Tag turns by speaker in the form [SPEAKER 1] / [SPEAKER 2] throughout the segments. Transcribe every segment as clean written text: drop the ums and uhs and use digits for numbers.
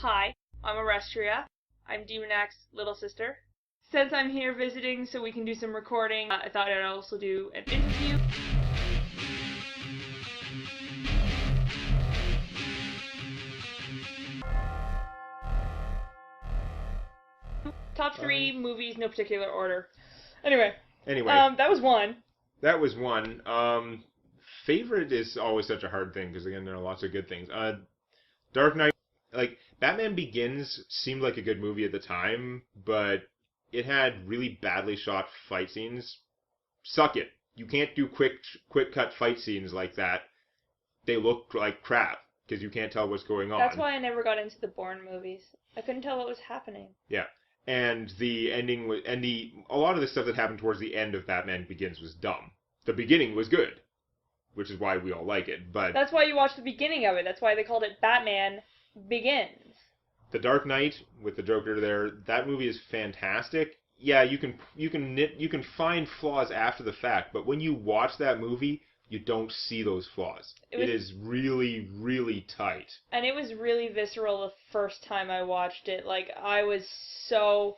[SPEAKER 1] Hi, I'm Arestria. I'm Demonac's little sister. Since I'm here visiting so we can do some recording, I thought I'd also do an interview. Top 3 movies, no particular order. Anyway. That was one.
[SPEAKER 2] That was one. Favorite is always such a hard thing because, again, there are lots of good things. Dark Knight, Batman Begins seemed like a good movie at the time, but it had really badly shot fight scenes. Suck it. You can't do quick cut fight scenes like that. They look like crap because you can't tell what's going on.
[SPEAKER 1] That's why I never got into the Bourne movies. I couldn't tell what was happening.
[SPEAKER 2] Yeah. And the ending was, a lot of the stuff that happened towards the end of Batman Begins was dumb. The beginning was good, which is why we all like it. But
[SPEAKER 1] that's why you watch the beginning of it. That's why they called it Batman Begins.
[SPEAKER 2] The Dark Knight with the Joker there, that movie is fantastic. Yeah, you can find flaws after the fact, but when you watch that movie, you don't see those flaws. It is really, really tight.
[SPEAKER 1] And it was really visceral the first time I watched it. I was so,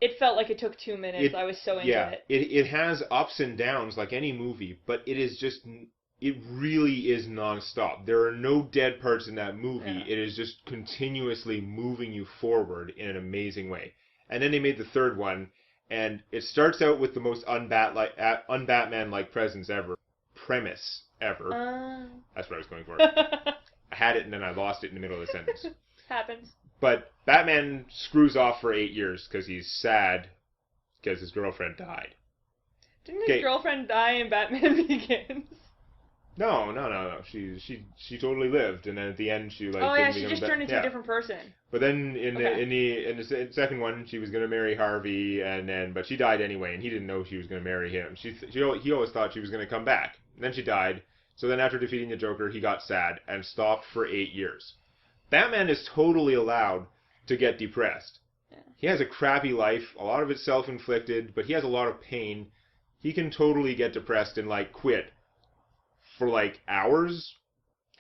[SPEAKER 1] it felt like it took 2 minutes. I was so into it.
[SPEAKER 2] It has ups and downs like any movie, but it really is nonstop. There are no dead parts in that movie. Yeah. It is just continuously moving you forward in an amazing way. And then they made the third one, and it starts out with the most un-Batman-like premise ever. That's what I was going for. I had it and then I lost it in the middle of the sentence.
[SPEAKER 1] Happens.
[SPEAKER 2] But Batman screws off for 8 years because he's sad because his girlfriend died.
[SPEAKER 1] Didn't his girlfriend die in Batman Begins?
[SPEAKER 2] No. She totally lived, and then at the end she
[SPEAKER 1] she just turned into a different person.
[SPEAKER 2] But then in the second one, she was gonna marry Harvey, but she died anyway, and he didn't know she was gonna marry him. He always thought she was gonna come back. And then she died. So then after defeating the Joker, he got sad and stopped for 8 years. Batman is totally allowed to get depressed. Yeah. He has a crappy life. A lot of it's self-inflicted, but he has a lot of pain. He can totally get depressed and quit for hours.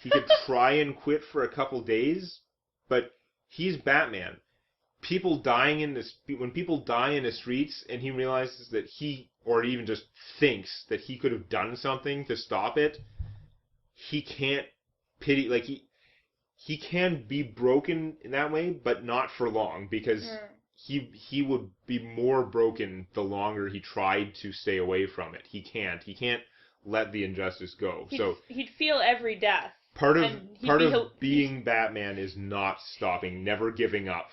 [SPEAKER 2] He could try and quit for a couple days, but he's Batman. When people die in the streets and he realizes that or even just thinks that he could have done something to stop it, he can't pity, he can be broken in that way, but not for long, because he would be more broken the longer he tried to stay away from it. He can't let the injustice go.
[SPEAKER 1] He'd feel every death.
[SPEAKER 2] Part of being Batman is not stopping, never giving up.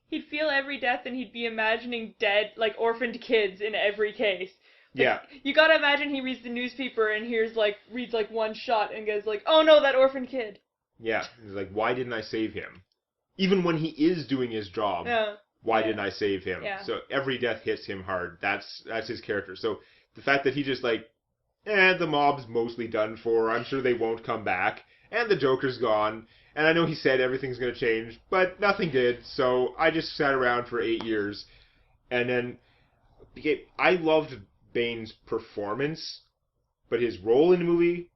[SPEAKER 1] He'd feel every death and he'd be imagining dead, orphaned kids in every case.
[SPEAKER 2] Yeah.
[SPEAKER 1] You gotta imagine he reads the newspaper and reads one shot and goes oh no, that orphaned kid.
[SPEAKER 2] Yeah. He's why didn't I save him? Even when he is doing his job, why didn't I save him?
[SPEAKER 1] Yeah.
[SPEAKER 2] So every death hits him hard. That's his character. So the fact that he just the mob's mostly done for. I'm sure they won't come back. And the Joker's gone. And I know he said everything's going to change, but nothing did. So I just sat around for 8 years. And then I loved Bane's performance, but his role in the movie,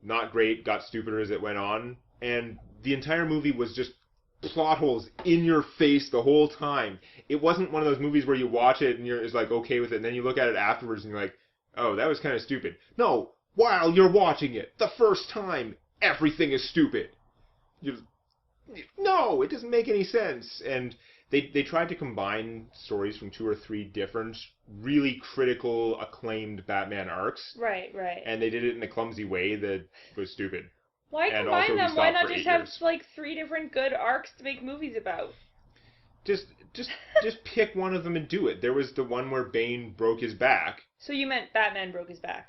[SPEAKER 2] not great, got stupider as it went on. And the entire movie was just plot holes in your face the whole time. It wasn't one of those movies where you watch it and you're okay with it, and then you look at it afterwards and you're oh, that was kind of stupid. No, while you're watching it, the first time, everything is stupid. No, it doesn't make any sense. And they tried to combine stories from 2 or 3 different, really critical, acclaimed Batman arcs.
[SPEAKER 1] Right.
[SPEAKER 2] And they did it in a clumsy way that was stupid.
[SPEAKER 1] Why combine them? Why not just have 3 different good arcs to make movies about?
[SPEAKER 2] Just pick one of them and do it. There was the one where Bane broke his back.
[SPEAKER 1] So you meant Batman broke his back?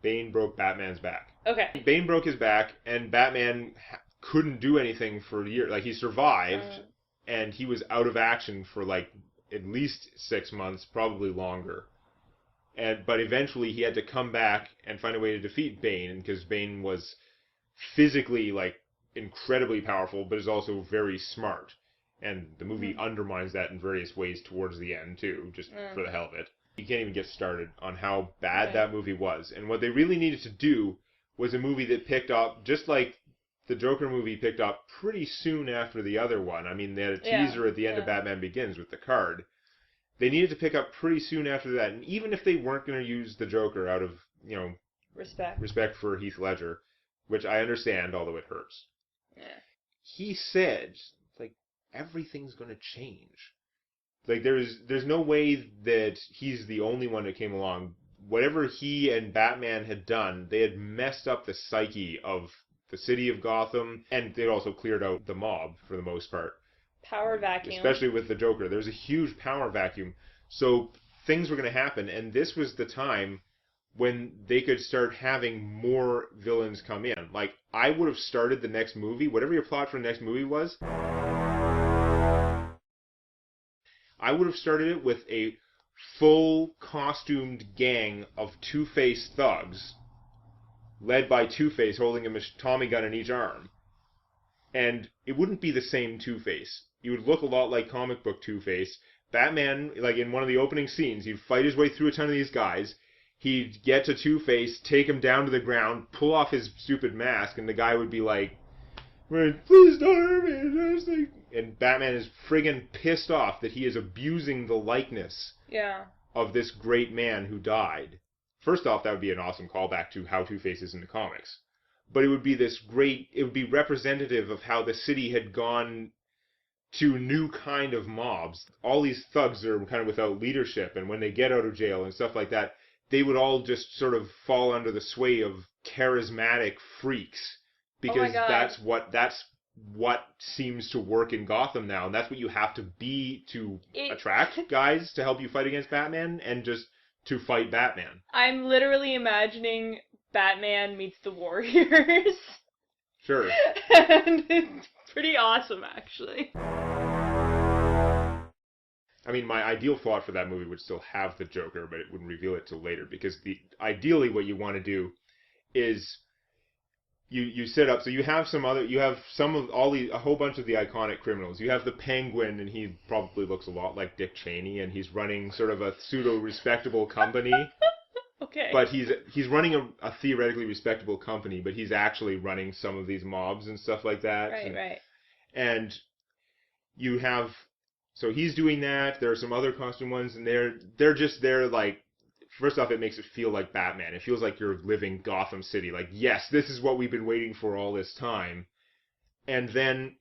[SPEAKER 2] Bane broke Batman's back.
[SPEAKER 1] Okay.
[SPEAKER 2] Bane broke his back, and Batman couldn't do anything for a year. He survived, and he was out of action for at least 6 months, probably longer. But eventually he had to come back and find a way to defeat Bane, because Bane was physically incredibly powerful, but is also very smart. And the movie undermines that in various ways towards the end, too, just for the hell of it. You can't even get started on how bad that movie was. And what they really needed to do was a movie that picked up, just like the Joker movie picked up pretty soon after the other one. I mean, they had a teaser at the end of Batman Begins with the card. They needed to pick up pretty soon after that, and even if they weren't going to use the Joker out of, respect for Heath Ledger, which I understand, although it hurts.
[SPEAKER 1] Yeah.
[SPEAKER 2] He said, like, everything's going to change. Like, there's no way that he's the only one that came along. Whatever he and Batman had done, they had messed up the psyche of the city of Gotham, and they'd also cleared out the mob for the most part.
[SPEAKER 1] Power vacuum.
[SPEAKER 2] Especially with the Joker. There's a huge power vacuum. So things were going to happen, and this was the time when they could start having more villains come in. Like, I would have started the next movie, whatever your plot for the next movie was, I would have started it with a full costumed gang of Two-Face thugs, led by Two-Face holding a Tommy gun in each arm. And it wouldn't be the same Two-Face. He would look a lot like comic book Two-Face. Batman, like in one of the opening scenes, he'd fight his way through a ton of these guys. He'd get to Two-Face, take him down to the ground, pull off his stupid mask, and the guy would be like, "Please don't hurt me." And Batman is friggin' pissed off that he is abusing the likeness of this great man who died. First off, that would be an awesome callback to how Two-Face is in the comics. But it would be it would be representative of how the city had gone to new kind of mobs. All these thugs are kind of without leadership, and when they get out of jail and stuff like that, they would all just sort of fall under the sway of charismatic freaks. Because that's what seems to work in Gotham now, and that's what you have to be to attract guys to help you fight against Batman, and just to fight Batman.
[SPEAKER 1] I'm literally imagining Batman meets the Warriors.
[SPEAKER 2] Sure.
[SPEAKER 1] And it's pretty awesome, actually.
[SPEAKER 2] I mean, my ideal plot for that movie would still have the Joker, but it wouldn't reveal it till later, because ideally what you want to do is you set up, so you have a whole bunch of the iconic criminals. You have the Penguin, and he probably looks a lot like Dick Cheney, and he's running sort of a pseudo-respectable company.
[SPEAKER 1] Okay.
[SPEAKER 2] But he's running a theoretically respectable company, but he's actually running some of these mobs and stuff like that.
[SPEAKER 1] Right.
[SPEAKER 2] And you have, so he's doing that. There are some other costume ones, and they're just there, like, first off, it makes it feel like Batman. It feels like you're living Gotham City. Like, yes, this is what we've been waiting for all this time. And then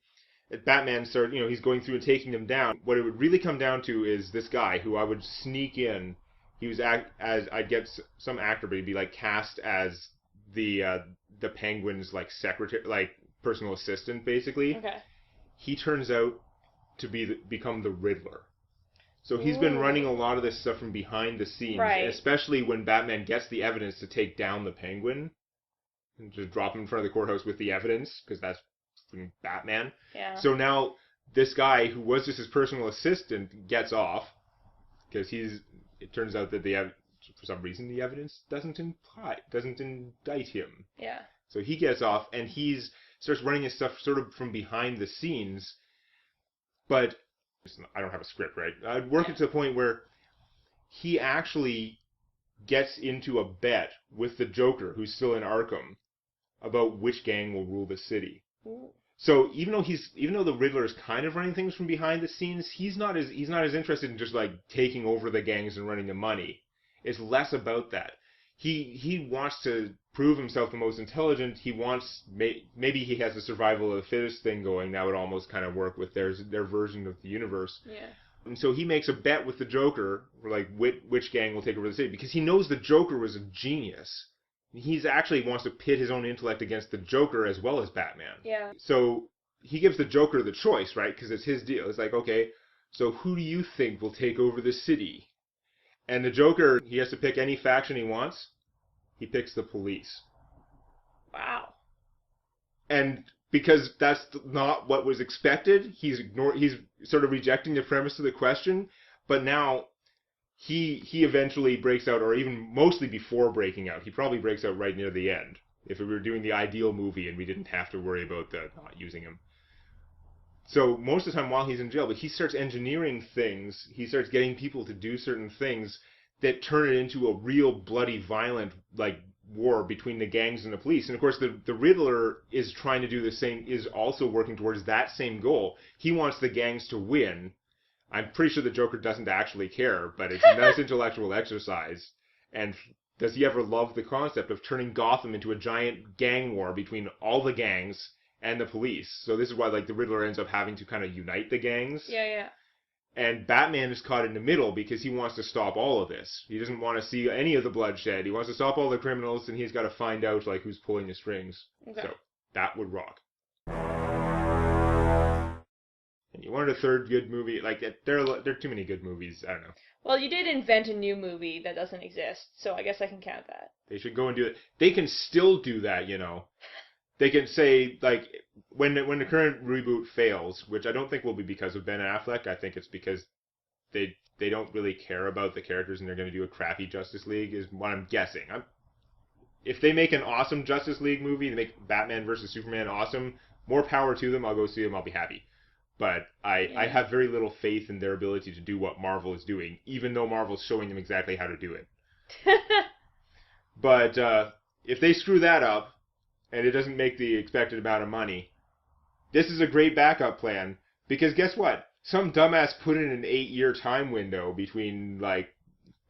[SPEAKER 2] Batman starts, he's going through and taking them down. What it would really come down to is this guy who I would sneak in. He was I'd get some actor, but he'd be like cast as the Penguin's like secretary, like personal assistant, basically.
[SPEAKER 1] Okay.
[SPEAKER 2] He turns out to become the Riddler. So he's been running a lot of this stuff from behind the scenes, especially when Batman gets the evidence to take down the Penguin and just drop him in front of the courthouse with the evidence, because that's Batman.
[SPEAKER 1] Yeah.
[SPEAKER 2] So now this guy who was just his personal assistant gets off, because it turns out that for some reason the evidence doesn't indict him.
[SPEAKER 1] Yeah.
[SPEAKER 2] So he gets off, and starts running his stuff sort of from behind the scenes, but I don't have a script, right? I'd work it to the point where he actually gets into a bet with the Joker, who's still in Arkham, about which gang will rule the city.
[SPEAKER 1] Ooh.
[SPEAKER 2] So even though the Riddler is kind of running things from behind the scenes, he's not as interested in just like taking over the gangs and running the money. It's less about that. He wants to prove himself the most intelligent. He wants, maybe he has a survival of the fittest thing going. That would almost kind of work with their version of the universe.
[SPEAKER 1] Yeah.
[SPEAKER 2] And so he makes a bet with the Joker, like which gang will take over the city, because he knows the Joker was a genius. He's actually wants to pit his own intellect against the Joker as well as Batman.
[SPEAKER 1] Yeah.
[SPEAKER 2] So he gives the Joker the choice, right? Because it's his deal. It's like, okay, so who do you think will take over the city? And the Joker, he has to pick any faction he wants. He picks the police.
[SPEAKER 1] Wow.
[SPEAKER 2] And because that's not what was expected, he's sort of rejecting the premise of the question. But now he eventually breaks out, or even mostly before breaking out. He probably breaks out right near the end. If we were doing the ideal movie and we didn't have to worry about not using him. So most of the time while he's in jail, but he starts engineering things. He starts getting people to do certain things that turn it into a real bloody, violent, like war between the gangs and the police. And of course, the Riddler is trying to do the same, is also working towards that same goal. He wants the gangs to win. I'm pretty sure the Joker doesn't actually care, but it's a nice intellectual exercise. And does he ever love the concept of turning Gotham into a giant gang war between all the gangs and the police? So this is why, like, the Riddler ends up having to kind of unite the gangs.
[SPEAKER 1] Yeah.
[SPEAKER 2] And Batman is caught in the middle because he wants to stop all of this. He doesn't want to see any of the bloodshed. He wants to stop all the criminals, and he's got to find out, like, who's pulling the strings.
[SPEAKER 1] Okay.
[SPEAKER 2] So that would rock. And you wanted a third good movie? Like, there are too many good movies. I don't know.
[SPEAKER 1] Well, you did invent a new movie that doesn't exist, so I guess I can count that.
[SPEAKER 2] They should go and do it. They can still do that, you know. They can say, like, when the current reboot fails, which I don't think will be because of Ben Affleck. I think it's because they don't really care about the characters and they're going to do a crappy Justice League, is what I'm guessing. If they make an awesome Justice League movie, they make Batman versus Superman awesome, more power to them. I'll go see them. I'll be happy. But I have very little faith in their ability to do what Marvel is doing, even though Marvel's showing them exactly how to do it. But if they screw that up, and it doesn't make the expected amount of money, this is a great backup plan, because guess what? Some dumbass put in an 8-year time window between, like,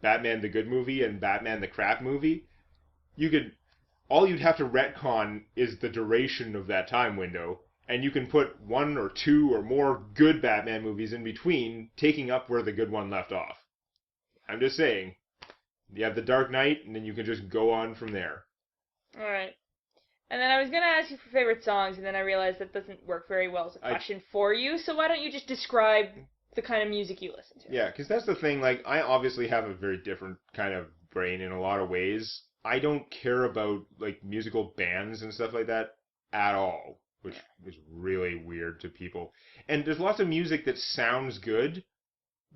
[SPEAKER 2] Batman the good movie and Batman the crap movie. All you'd have to retcon is the duration of that time window, and you can put 1 or 2 or more good Batman movies in between, taking up where the good one left off. I'm just saying. You have The Dark Knight, and then you can just go on from there.
[SPEAKER 1] Alright. And then I was going to ask you for favorite songs, and then I realized that doesn't work very well as a question for you, so why don't you just describe the kind of music you listen to?
[SPEAKER 2] Yeah, because that's the thing, like, I obviously have a very different kind of brain in a lot of ways. I don't care about, like, musical bands and stuff like that at all, which is really weird to people. And there's lots of music that sounds good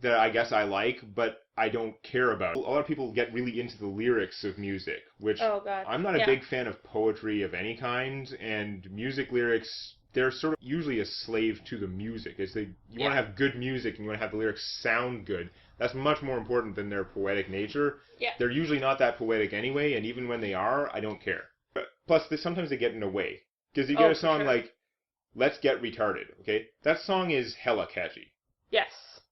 [SPEAKER 2] that I guess I like, but I don't care about. A lot of people get really into the lyrics of music, which I'm not a big fan of poetry of any kind, and music lyrics, they're sort of usually a slave to the music. You want to have good music and you want to have the lyrics sound good. That's much more important than their poetic nature.
[SPEAKER 1] Yeah.
[SPEAKER 2] They're usually not that poetic anyway, and even when they are, I don't care. Plus, sometimes they get in the way. Because you get a song like, Let's Get Retarded, okay? That song is hella catchy.
[SPEAKER 1] Yes.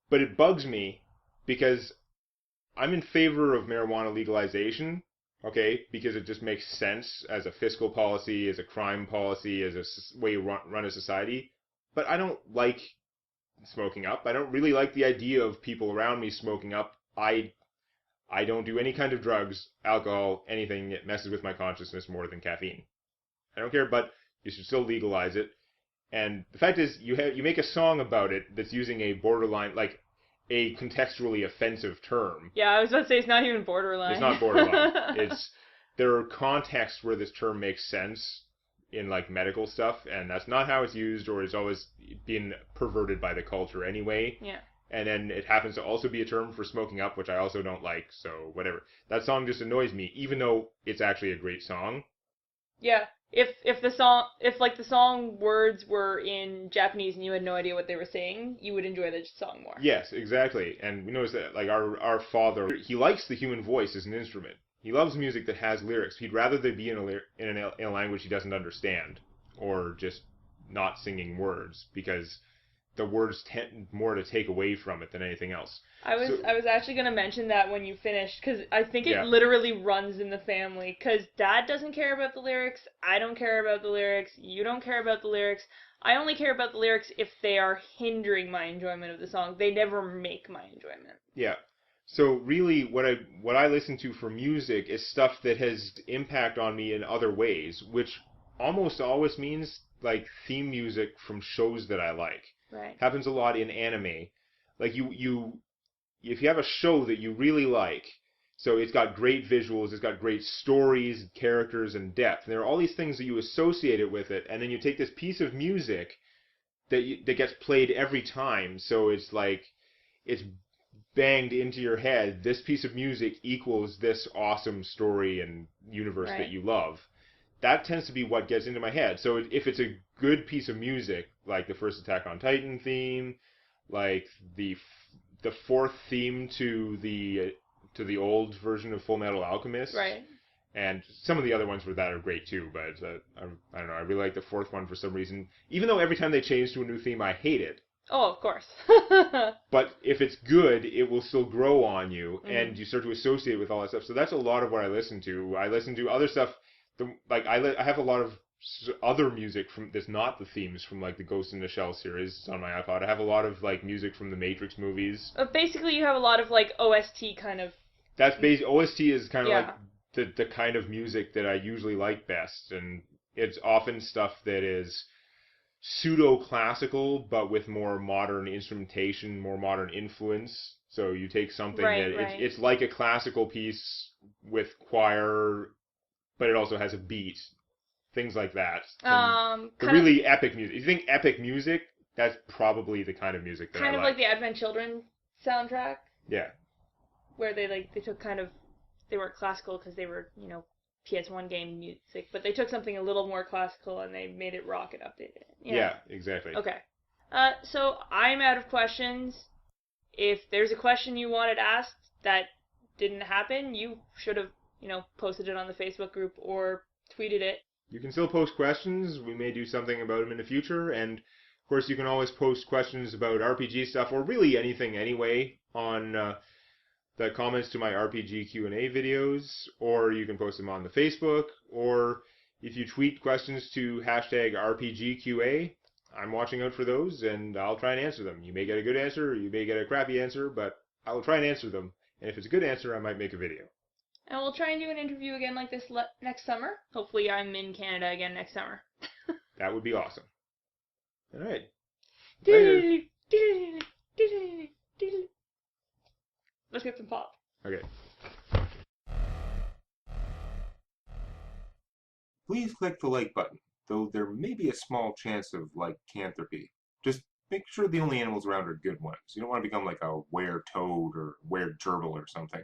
[SPEAKER 2] But it bugs me because I'm in favor of marijuana legalization, okay? Because it just makes sense as a fiscal policy, as a crime policy, as a way to run a society. But I don't like smoking up. I don't really like the idea of people around me smoking up. I don't do any kind of drugs, alcohol, anything that messes with my consciousness more than caffeine. I don't care, but you should still legalize it. And the fact is, you make a song about it that's using a borderline, like, a contextually offensive term.
[SPEAKER 1] Yeah, I was about to say, it's not even borderline.
[SPEAKER 2] It's not borderline. There are contexts where this term makes sense in, like, medical stuff, and that's not how it's used, or it's always been perverted by the culture anyway.
[SPEAKER 1] Yeah.
[SPEAKER 2] And then it happens to also be a term for smoking up, which I also don't like, so whatever. That song just annoys me, even though it's actually a great song.
[SPEAKER 1] Yeah. If the song words were in Japanese and you had no idea what they were saying, you would enjoy the song more.
[SPEAKER 2] Yes, exactly. And we notice that, like, our father, he likes the human voice as an instrument. He loves music that has lyrics. He'd rather they be in a language he doesn't understand, or just not singing words, because the words tend more to take away from it than anything else.
[SPEAKER 1] I was actually going to mention that when you finished, because I think it literally runs in the family, because Dad doesn't care about the lyrics, I don't care about the lyrics, you don't care about the lyrics. I only care about the lyrics if they are hindering my enjoyment of the song. They never make my enjoyment.
[SPEAKER 2] Yeah. So really, what I listen to for music is stuff that has impact on me in other ways, which almost always means, like, theme music from shows that I like.
[SPEAKER 1] Right.
[SPEAKER 2] Happens a lot in anime. Like, if you have a show that you really like, so it's got great visuals, it's got great stories, characters, and depth, and there are all these things that you associate it with it, and then you take this piece of music that gets played every time, so it's like, it's banged into your head, this piece of music equals this awesome story and universe that you love. That tends to be what gets into my head. So if it's a good piece of music, like the first Attack on Titan theme, like the fourth theme to the old version of Full Metal Alchemist,
[SPEAKER 1] right,
[SPEAKER 2] And some of the other ones are great too, but I don't know. I really like the fourth one for some reason. Even though every time they change to a new theme, I hate it.
[SPEAKER 1] Oh, of course.
[SPEAKER 2] But if it's good, it will still grow on you, and
[SPEAKER 1] Mm-hmm.
[SPEAKER 2] you start to associate with all that stuff. So that's a lot of what I listen to. I listen to other stuff. I have a lot of other music from that's not the themes from like the Ghost in the Shell series on my iPod. I have a lot of like music from the Matrix movies.
[SPEAKER 1] Basically, you have a lot of like OST kind of.
[SPEAKER 2] That's basic. OST is kind of like
[SPEAKER 1] Yeah.
[SPEAKER 2] the kind of music that I usually like best, and it's often stuff that is pseudo classical but with more modern instrumentation, more modern influence. So you take something
[SPEAKER 1] Right,
[SPEAKER 2] that
[SPEAKER 1] right.
[SPEAKER 2] it's like a classical piece with choir, but it also has a beat, things like that. And the
[SPEAKER 1] Kind of,
[SPEAKER 2] really epic music. If you think epic music, that's probably the kind of music that I
[SPEAKER 1] kind of like
[SPEAKER 2] like.
[SPEAKER 1] the Advent Children soundtrack,
[SPEAKER 2] Yeah,
[SPEAKER 1] where they took kind of, they weren't classical because they were, PS1 game music, but they took something a little more classical and they made it rock and updated it.
[SPEAKER 2] yeah, exactly.
[SPEAKER 1] Okay. So I'm out of questions. If there's a question you wanted asked that didn't happen, you should have, posted it on the Facebook group or tweeted it.
[SPEAKER 2] You can still post questions. We may do something about them in the future. And of course, you can always post questions about RPG stuff or really anything anyway on the comments to my RPG Q&A videos, or you can post them on the Facebook, or if you tweet questions to hashtag RPGQA, I'm watching out for those and I'll try and answer them. You may get a good answer, or you may get a crappy answer, but I will try and answer them. And if it's a good answer, I might make a video.
[SPEAKER 1] And we'll try and do an interview again like this next summer. Hopefully, I'm in Canada again next summer.
[SPEAKER 2] That would be awesome. All right. Later.
[SPEAKER 1] Let's get some pop.
[SPEAKER 2] Okay. Please click the like button, though there may be a small chance of lycanthropy. Just make sure the only animals around are good ones. You don't want to become like a were-toad or were-gerbil or something.